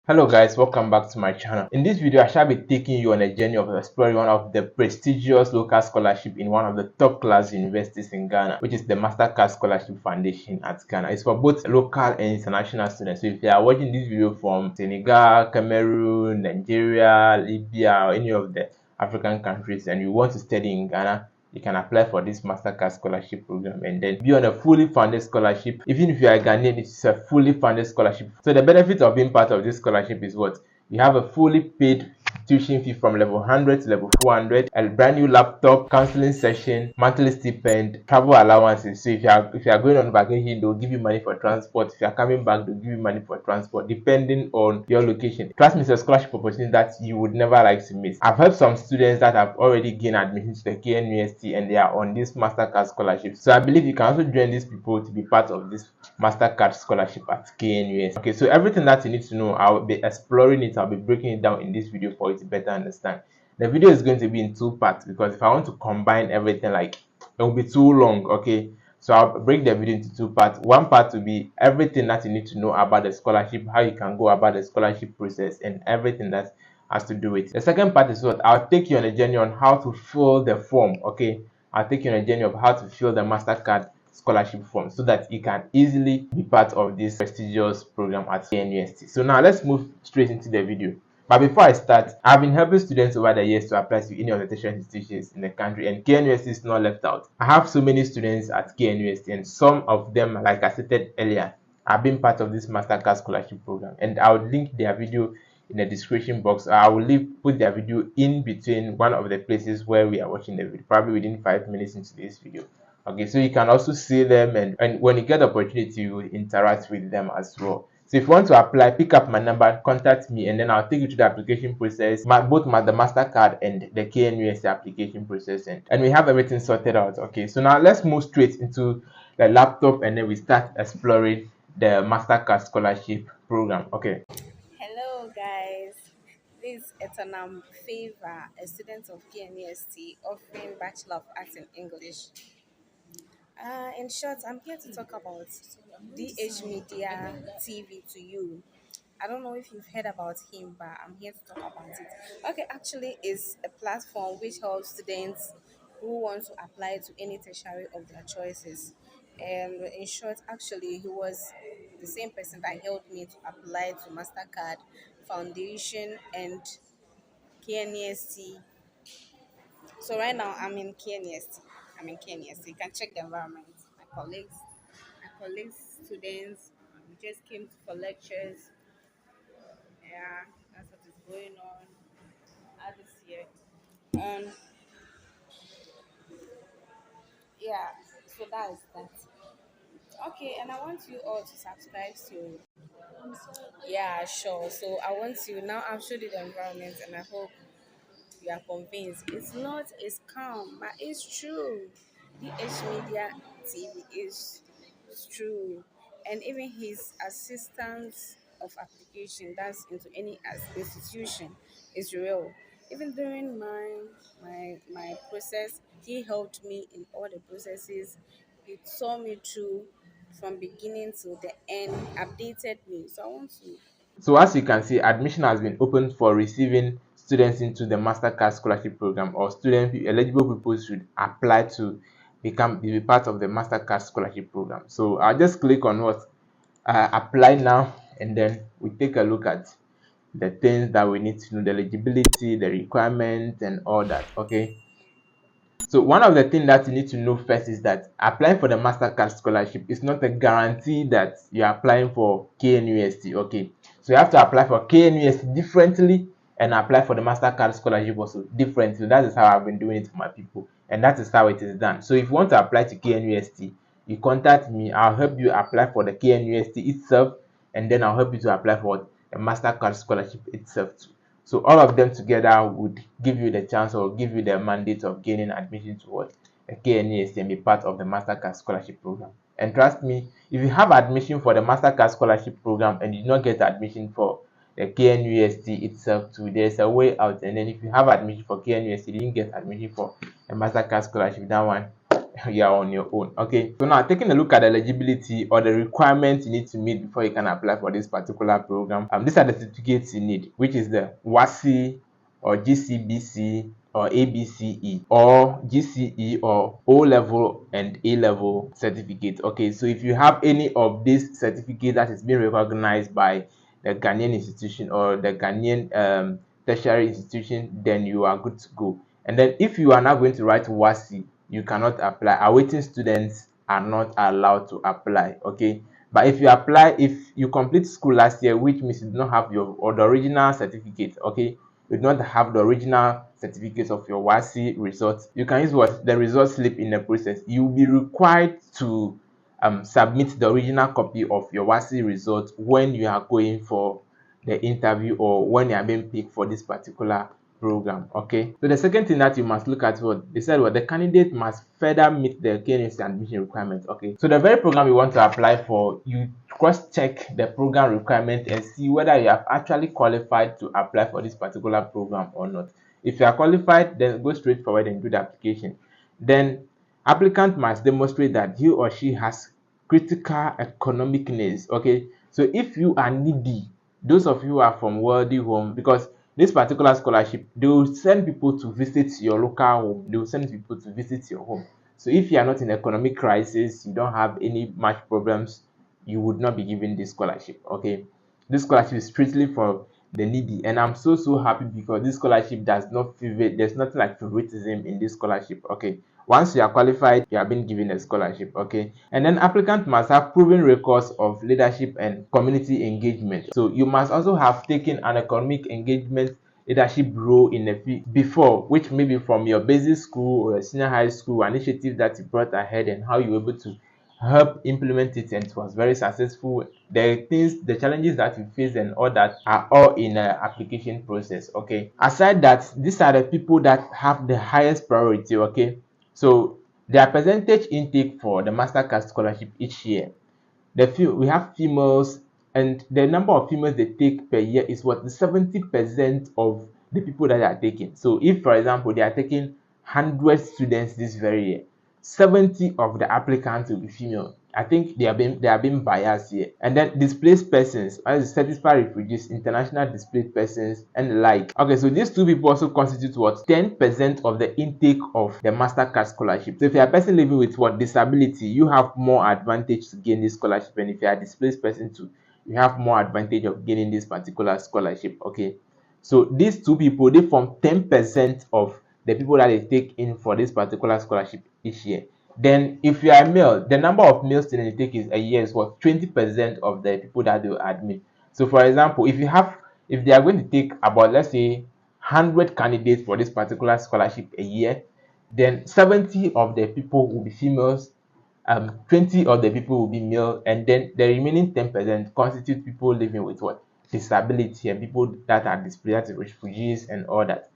Hello guys, welcome back to my channel. In this video, I shall be taking you on a journey of exploring one of the prestigious local scholarship in one of the top class universities in Ghana, which is the Mastercard Scholarship Foundation at Ghana. It's for both local and international students. So if you are watching this video from Senegal, Cameroon, Nigeria, Libya, or any of the African countries and you want to study in Ghana, you can apply for this Mastercard scholarship program and then be on a fully funded scholarship. Even if you are a Ghanaian, it's a fully funded scholarship. So the benefit of being part of this scholarship is what? You have a fully paid tuition fee from level 100 to level 400, a brand new laptop, counseling session, monthly stipend, travel allowances. So if you are going on vacation, they'll give you money for transport. If you are coming back, they'll give you money for transport depending on your location. Trust me, it's a scholarship opportunity that you would never like to miss. I've helped some students that have already gained admission to the KNUST and they are on this Mastercard scholarship. So I believe you can also join these people to be part of this Mastercard scholarship at KNUST. Okay, so everything that you need to know, I'll be exploring it. I'll be breaking it down in this video for you to better understand. The video is going to be in two parts because if I want to combine everything, like it will be too long. Okay, so I'll break the video into two parts. One part will be everything that you need to know about the scholarship, how you can go about the scholarship process, and everything that has to do with it. The second part is what I'll take you on a journey on how to fill the form. Okay, I'll take you on a journey of how to fill the Mastercard scholarship form so that you can easily be part of this prestigious program at KNUST. So now let's move straight into the video. But before I start, I've been helping students over the years to apply to any of the tertiary institutions in the country, and KNUST is not left out. I have so many students at KNUST, and some of them, like I stated earlier, have been part of this Mastercard scholarship program. And I will link their video in the description box. I will put their video in between one of the places where we are watching the video, probably within 5 minutes into this video. Okay, so you can also see them, and when you get the opportunity, you will interact with them as well. So if you want to apply, pick up my number, contact me, and then I'll take you to the application process, both the Mastercard and the KNUST application process, and we have everything sorted out. Okay, so now let's move straight into the laptop, and then we start exploring the Mastercard scholarship program. Okay. Hello, guys. This is Etanam Favor, a student of KNUST offering Bachelor of Arts in English. In short, I'm here to talk about DH Media TV to you. I don't know if you've heard about him, but I'm here to talk about it. Okay, actually, it's a platform which helps students who want to apply to any tertiary of their choices. And in short, actually, he was the same person that helped me to apply to Mastercard Foundation and KNST. So right now, I'm in KNST. You can check the environment. My colleagues, students, we just came for lectures. Yeah, that's what is going on at this year. Um, yeah, so that is that. Okay, and I want you all to subscribe to. Yeah, sure. So I want you now. I've showed you the environment, and I hope you are convinced. It's not a scam, but it's true. The H Media TV is true, and even his assistance of application that's into any institution is real. Even during my process, he helped me in all the processes. He saw me through from beginning to the end, updated me. So I want to. So as you can see, admission has been opened for receiving students into the Mastercard scholarship program, or eligible people should apply to be part of the Mastercard scholarship program. So I'll just click on what apply now, and then we take a look at the things that we need to know, the eligibility, the requirements, and all that. Okay. So one of the things that you need to know first is that applying for the Mastercard scholarship is not a guarantee that you are applying for KNUST. Okay, so you have to apply for KNUST differently and apply for the Mastercard scholarship also differently. That is how I've been doing it for my people, and that is how it is done. So if you want to apply to KNUST, you contact me. I'll help you apply for the KNUST itself, and then I'll help you to apply for the Mastercard scholarship itself too. So all of them together would give you the chance or give you the mandate of gaining admission towards the KNUST and be part of the Mastercard scholarship program. And trust me, if you have admission for the Mastercard scholarship program and you do not get admission for the KNUST itself too, there's a way out. And then if you have admission for KNUST, you didn't get admission for the Mastercard scholarship, that one, you are on your own. Okay, so now taking a look at the eligibility or the requirements you need to meet before you can apply for this particular program. These are the certificates you need, which is the WASI or GCBC or ABCE or GCE or O level and A level certificate. Okay, so if you have any of these certificates that is being recognized by the Ghanaian institution or the Ghanaian tertiary institution, then you are good to go. And then if you are not going to write WASI, you cannot apply. Awaiting students are not allowed to apply. Okay, but if you apply, if you complete school last year, which means you do not have your or the original certificate, okay, you do not have the original certificates of your WASI results, you can use what the result slip in the process. You will be required to submit the original copy of your WASI result when you are going for the interview or when you are being picked for this particular program. Okay, so the second thing that you must look at, what they said, what the candidate must further meet the KNUST admission requirements. Okay, so the very program you want to apply for, you cross check the program requirement and see whether you have actually qualified to apply for this particular program or not. If you are qualified, then go straight forward and do the application. Then applicant must demonstrate that he or she has critical economic needs. Okay, so if you are needy, those of you who are from wealthy home, because this particular scholarship, they will send people to visit your local home, they will send people to visit your home. So if you are not in economic crisis, you don't have any much problems, you would not be given this scholarship. Okay, this scholarship is strictly for the needy, and I'm so happy because this scholarship does not favor, there's nothing like favoritism in this scholarship. Okay, once you are qualified, you have been given a scholarship. Okay, and then applicant must have proven records of leadership and community engagement. So you must also have taken an economic engagement leadership role in a field before, which may be from your basic school or senior high school, initiative that you brought ahead and how you were able to help implement it and it was very successful. The things, the challenges that you face and all that are all in the application process. Okay, aside that, these are the people that have the highest priority. Okay, so their percentage intake for the Mastercard scholarship each year, we have females, and the number of females they take per year is what, 70% of the people that they are taking. So if, for example, they are taking 100 students this very year, 70 of the applicants will be female. I think they are being biased here. And then displaced persons, as satisfied refugees, international displaced persons, and the like. Okay, so these two people also constitute what, 10% of the intake of the Mastercard scholarship. So if you are a person living with what, disability, you have more advantage to gain this scholarship, and if you are a displaced person too, you have more advantage of gaining this particular scholarship. Okay, so these two people, they form 10% of the people that they take in for this particular scholarship each year. Then if you are a male, the number of male students you take is a year is what, 20% of the people that they will admit. So for example, if they are going to take about, let's say, 100 candidates for this particular scholarship a year, then 70 of the people will be females, 20 of the people will be male, and then the remaining 10% constitute people living with what, disability, and people that are displaced, refugees, and all that.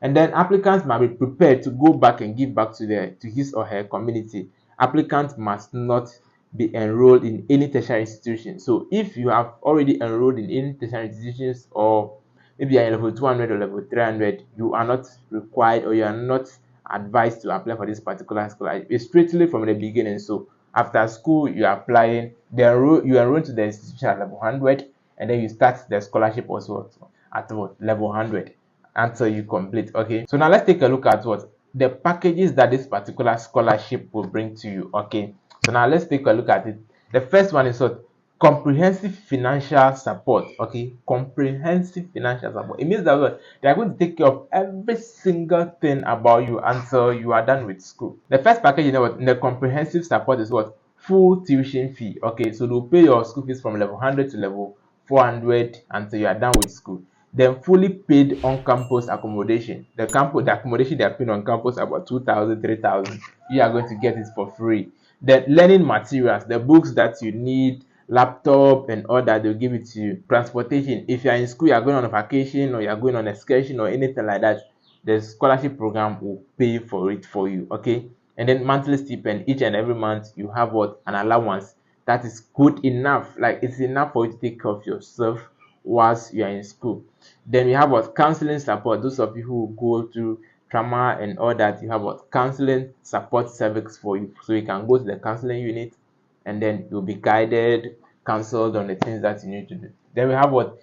And then applicants must be prepared to go back and give back to his or her community. Applicants must not be enrolled in any tertiary institution. So if you have already enrolled in any tertiary institutions, or maybe you are in level 200 or level 300, you are not required or you are not advised to apply for this particular scholarship. It's strictly from the beginning. So after school, you are applying, you enroll to the institution at level 100, and then you start the scholarship also at what, level 100 until you complete. Okay, so now let's take a look at what the packages that this particular scholarship will bring to you. Okay, so now let's take a look at it. The first one is what, comprehensive financial support. Okay, comprehensive financial support. It means that what, they are going to take care of every single thing about you until you are done with school. The first package, you know what, in the comprehensive support is what, full tuition fee. Okay, so they'll pay your school fees from level 100 to level 400 until you are done with school. Then fully paid on-campus accommodation. The accommodation they are paying on campus about 2,000, 3,000. You are going to get it for free. Then learning materials, the books that you need, laptop and all that, they'll give it to you. Transportation, if you are in school, you are going on a vacation or you are going on excursion or anything like that, the scholarship program will pay for it for you. Okay, and then monthly stipend, each and every month you have what, an allowance that is good enough, like it's enough for you to take care of yourself whilst you are in school. Then we have what, counseling support, those of you who go through trauma and all that. You have what counseling support service for you, so you can go to the counseling unit and then you'll be guided, counseled on the things that you need to do. Then we have what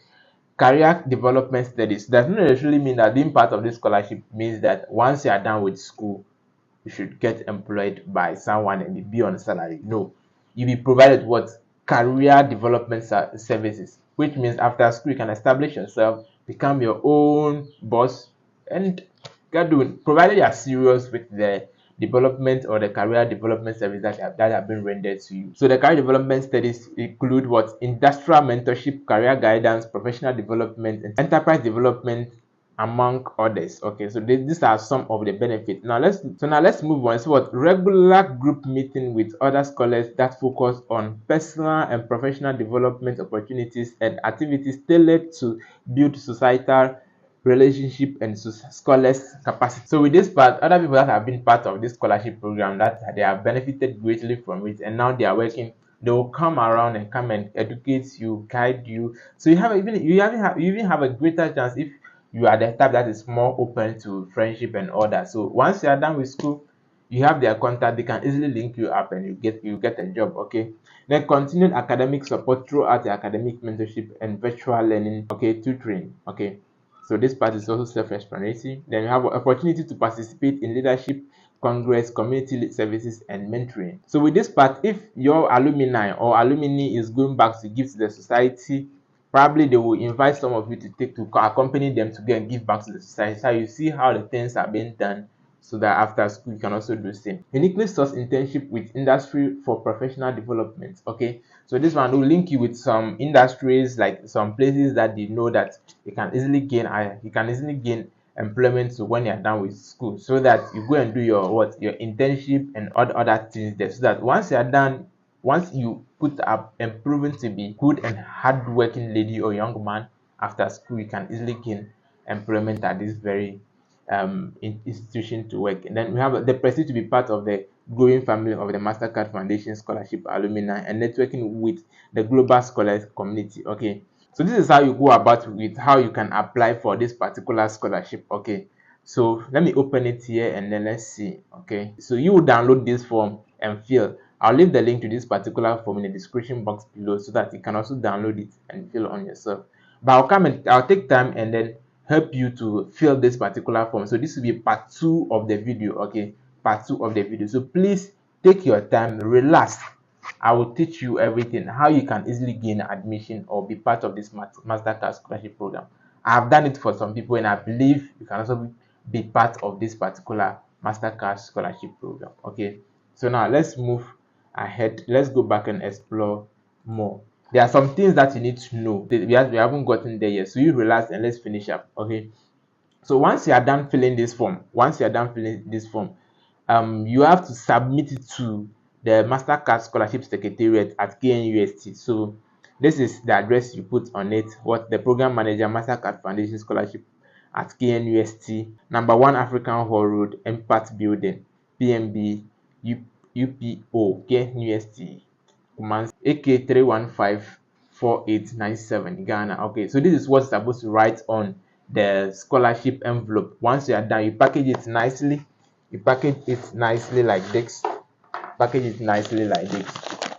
career development studies. Does not necessarily mean that being part of this scholarship means that once you are done with school you should get employed by someone and be on salary. No, you'll be provided what career development services, which means after school you can establish yourself, become your own boss, and get doing, provided you are serious with the development or the career development service that have been rendered to you. So the career development studies include what industrial mentorship, career guidance, professional development, and enterprise development, among others. Okay, so these are some of the benefits. Now let's move on. So what regular group meeting with other scholars that focus on personal and professional development opportunities and activities tailored to build societal relationship and scholars capacity. So with this part, other people that have been part of this scholarship program, that they have benefited greatly from it, and now they are working, they will come around and come and educate you, guide you. So you even have a greater chance if you are the type that is more open to friendship and all that. So once you are done with school, you have their contact, they can easily link you up and you get a job. Okay, then continued academic support throughout the academic mentorship and virtual learning, okay, tutoring. Okay, so this part is also self-explanatory. Then you have an opportunity to participate in leadership congress, community services, and mentoring. So with this part, if your alumni or alumni is going back to give to the society, probably they will invite some of you to accompany them to go and give back to the society. So you see how the things are being done, so that after school you can also do the same. Uniquely sourced internship with industry for professional development. Okay, so this one will link you with some industries, like some places that you know that you can easily gain employment to when you're done with school, so that you go and do your internship and other things there, so that once you're done, once you put up and proven to be good and hardworking lady or young man after school, you can easily gain employment at this very institution to work. And then we have the prestige to be part of the growing family of the Mastercard Foundation Scholarship alumni and networking with the global scholars community. Okay, so this is how you go about with how you can apply for this particular scholarship. Okay, so let me open it here and then let's see. Okay, so you will download this form and fill. I'll leave the link to this particular form in the description box below, so that you can also download it and fill on yourself. But I'll take time and then help you to fill this particular form. So this will be part 2 of the video. Okay, part 2 of the video. So please take your time, relax. I will teach you everything, how you can easily gain admission or be part of this Mastercard scholarship program. I've done it for some people, and I believe you can also be part of this particular Mastercard scholarship program. Okay, so now let's move ahead. Let's go back and explore more. There are some things that you need to know. We haven't gotten there yet, so you relax and let's finish up. Okay, so once you are done filling this form, you have to submit it to the Mastercard Scholarship Secretariat at KNUST. So this is the address you put on it. What the program manager, Mastercard Foundation Scholarship at KNUST, number 1 African Hall Road, Impact Building, PMB, UPO, KNUST, AK 3154897 Ghana. Okay, so this is what's supposed to write on the scholarship envelope. Once you are done, you package it nicely. Like this.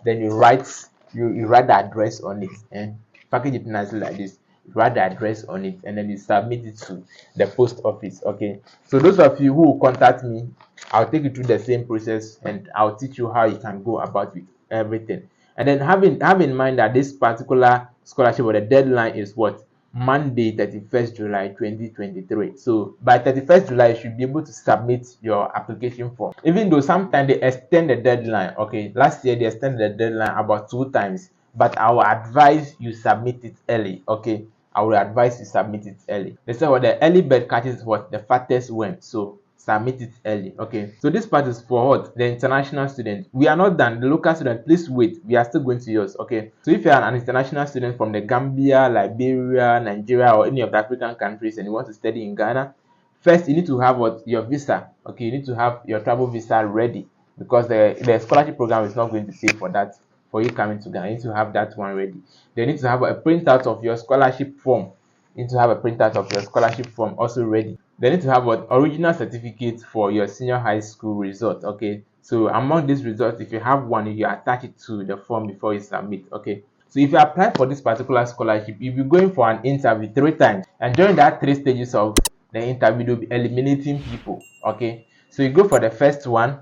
Then you write the address on it and package it nicely like this. You write the address on it and then you submit it to the post office. Okay, so those of you who will contact me, I'll take you through the same process and I'll teach you how you can go about with everything. And then have in mind that this particular scholarship, or the deadline, is what? Monday, 31st July 2023. So by 31st July you should be able to submit your application form, even though sometimes they extend the deadline. Okay, last year they extended the deadline about 2 times, but I will advise you submit it early. Okay, I will advise you submit it early. They say what the early bird catches what the fattest worm. So submit it early. Okay, so this part is for what? The international student. We are not done. The local student, please wait, we are still going to yours. Okay, so if you are an international student from the Gambia, Liberia, Nigeria, or any of the African countries, and you want to study in Ghana, first you need to have what? Your visa. Okay, you need to have your travel visa ready, because the scholarship program is not going to pay for that, for you coming to Ghana. You need to have that one ready. They need to have a printout of your scholarship form. You need to have a printout of your scholarship form also ready. They need to have what original certificate for your senior high school result. Okay, so among these results, if you have one, you attach it to the form before you submit. Okay, so if you apply for this particular scholarship, you'll be going for an interview 3 times, and during that 3 stages of the interview, they'll be eliminating people. Okay, so you go for the first one,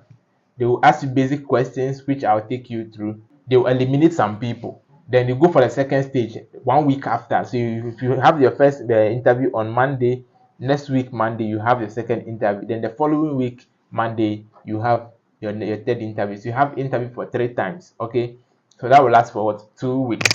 they will ask you basic questions, which I'll take you through. They will eliminate some people. Then you go for the second stage 1 week after. So if you have your first interview on Monday, next week Monday you have your second interview. Then the following week Monday you have your third interview. So you have interview for 3 times. Okay, so that will last for what, 2 weeks.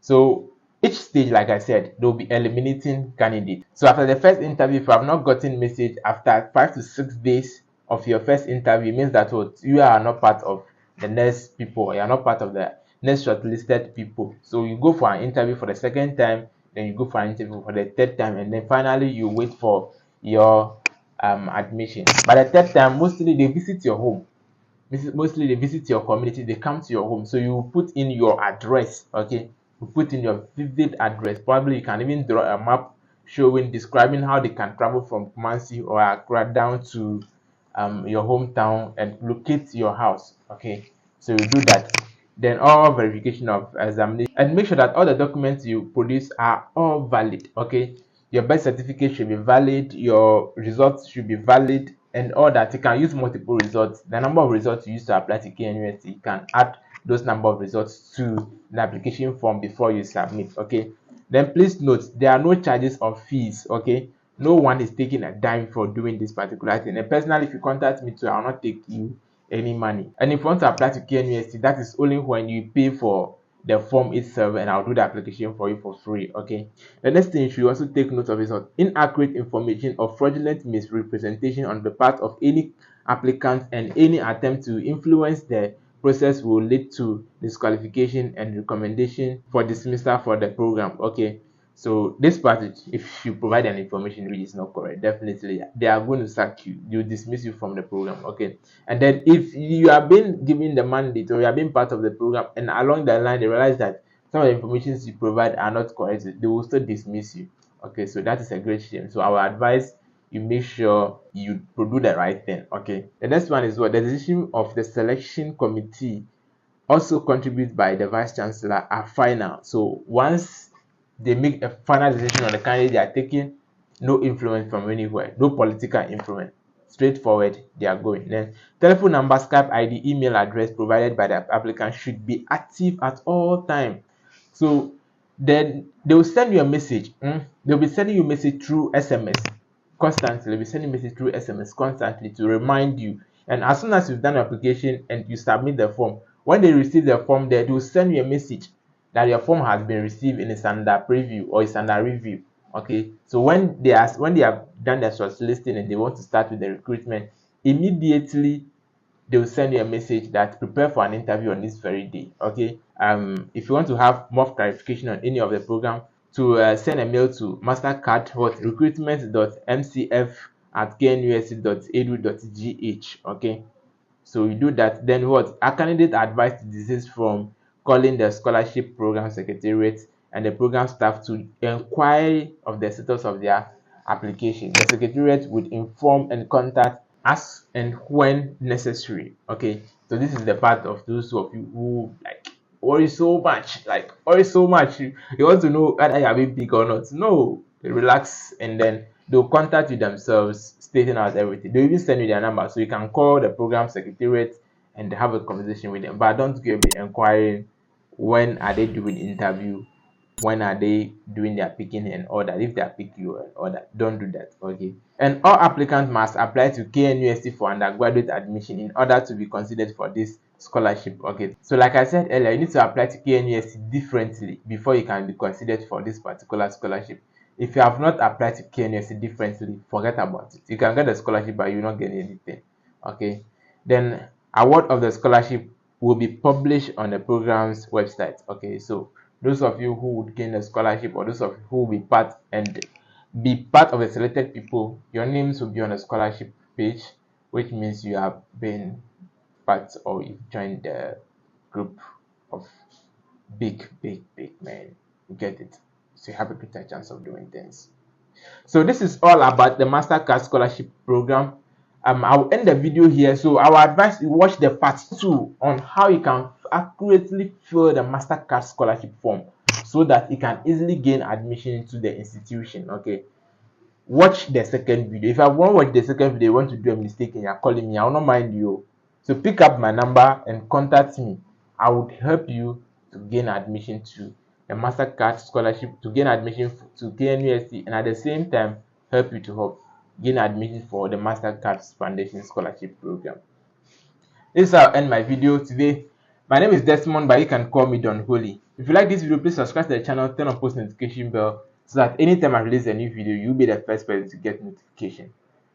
So each stage, like I said, they'll be eliminating candidates. So after the first interview, if you have not gotten message after 5 to 6 days of your first interview, means that what, you are not part of the next people, you are not part of the next shortlisted people. So you go for an interview for the second time, then you go for an interview for the third time, and then finally you wait for your admission. By the third time, mostly they visit your home. Mostly they visit your community, they come to your home. So you put in your address. Okay, you put in your vivid address. Probably you can even draw a map showing, describing how they can travel from Kumasi or Accra down to your hometown and locate your house. Okay, so you do that. Then all verification of examination, and make sure that all the documents you produce are all valid. Okay, your birth certificate should be valid, your results should be valid, and all that. You can use multiple results. The number of results you use to apply to KNUST, you can add those number of results to the application form before you submit. Okay, then please note there are no charges or fees. Okay, no one is taking a dime for doing this particular thing. And personally, if you contact me too, I'll not take you any money. And if you want to apply to KNUST, that is only when you pay for the form itself, and I'll do the application for you for free. Okay, the next thing you should also take note of is that inaccurate information or fraudulent misrepresentation on the part of any applicant, and any attempt to influence the process will lead to disqualification and recommendation for dismissal for the program. Okay, so this part, if you provide an information which is not correct, definitely they are going to sack you, they'll dismiss you from the program. Okay, and then if you are being given the mandate, or you are being part of the program, and along the line they realize that some of the information you provide are not correct, they will still dismiss you. Okay, so that is a great shame. So our advice, you make sure you do the right thing. Okay, the next one is what the decision of the selection committee, also contributed by the vice chancellor, are final. So once they make a final decision on the candidate they are taking, no influence from anywhere, no political influence, straightforward, they are going. Then telephone number, Skype ID, email address provided by the applicant should be active at all time. So then they will send you a message. They'll be sending you a message through SMS constantly. They'll be sending message through SMS constantly to remind you. And as soon as you've done application and you submit the form, when they receive the form, they will send you a message that your form has been received and is under preview or is under review. Okay, so when they have done their shortlisting and they want to start with the recruitment, immediately they will send you a message that prepare for an interview on this very day. Okay, if you want to have more clarification on any of the program, to send a mail to Mastercard recruitment.mcf@knusc.edu.gh. Okay, so you do that. Then what, a candidate advised to desist from calling the scholarship program secretariat and the program staff to inquire of the status of their application. The secretariat would inform and contact as and when necessary. Okay, so this is the part of those of you who like worry so much, you want to know whether you are being big or not. No, relax, and then they'll contact you themselves, stating out everything. They'll even send you their number so you can call the program secretariat and have a conversation with them. But don't be inquiring when are they doing interview, when are they doing their picking and all that. If they are picking you and all that, don't do that. Okay, and all applicants must apply to KNUST for undergraduate admission in order to be considered for this scholarship. Okay, so like I said earlier, you need to apply to KNUST differently before you can be considered for this particular scholarship. If you have not applied to KNUST differently, forget about it. You can get the scholarship but you will not get anything. Okay, then award of the scholarship will be published on the program's website. Okay, so those of you who would gain a scholarship, or those of you who will be part of the selected people, your names will be on a scholarship page, which means you have been part, or you've joined the group of big men. You get it? so you have a greater chance of doing things. So this is all about the Mastercard scholarship program. I'll end the video here. So I will advise you watch the part 2 on how you can accurately fill the Mastercard scholarship form so that you can easily gain admission into the institution. Okay, watch the second video. If I want to watch the second video, you want to do a mistake and you're calling me, I will not mind you. So pick up my number and contact me. I would help you to gain admission to the Mastercard scholarship, to gain admission to KNUST, and at the same time help you to help gain admission for the Mastercard Foundation Scholarship Program. This is how I'll end my video today. My name is Desmond, but you can call me Don Holy. If you like this video, please subscribe to the channel, turn on post notification bell so that anytime I release a new video, you'll be the first person to get notification.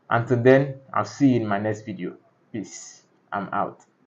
Until then, I'll see you in my next video. Peace. I'm out.